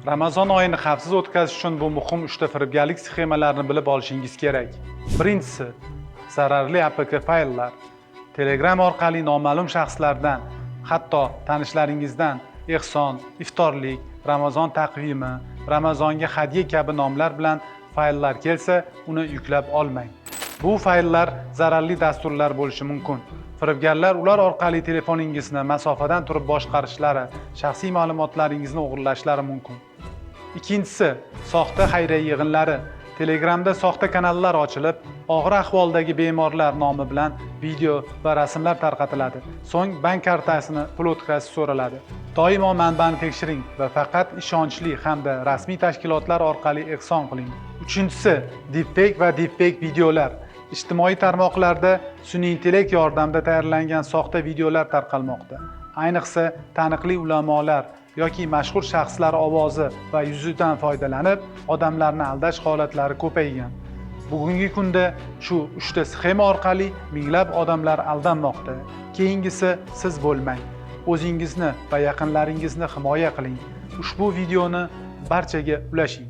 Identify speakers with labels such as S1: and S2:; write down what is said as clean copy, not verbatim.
S1: Ramazon oyini xavfsiz o'tkazish uchun bu muhim 3 ta firibgarlik sxemalarini bilib olishingiz kerak. Birinchisi, zararli APK fayllar. Telegram orqali noma'lum shaxslardan, hatto tanishlaringizdan ehson, iftorlik, Ramazon taqvimi, Ramazonga hadya kabi nomlar bilan fayllar kelsa, uni yuklab olmang. Bu fayllar zararli dasturlar bo'lishi mumkin. Firibgarlar ular orqali telefoningizni masofadan turib boshqarishlari, shaxsiy ma'lumotlaringizni o'g'irlashlari mumkin. Ikkinchisi, soxta xayriya yig'inlari. Telegramda soxta kanallar ochilib, og'ir ahvoldagi bemorlar nomi bilan video va rasmlar tarqatiladi. So'ng bank kartasini pul o'tkazish so'raladi. Doimo manbani tekshiring va faqat ishonchli hamda rasmiy tashkilotlar orqali ehson qiling. Uchinchisi, deepfake va deepfake videolar. Ijtimoiy tarmoqlarda sun'iy intellekt yordamida tayyorlangan soxta videolar tarqalmoqda. Ayniqsa, taniqli ulamolar yoki mashhur shaxslar ovozi va yuzidan foydalanib, odamlarni aldash holatlari ko'paygan. Bugungi kunda shu 3 ta sxema orqali minglab odamlar aldanmoqda. Keyingisi siz bo'lmang. O'zingizni va yaqinlaringizni himoya qiling. Ushbu videoni barchaga ulashing.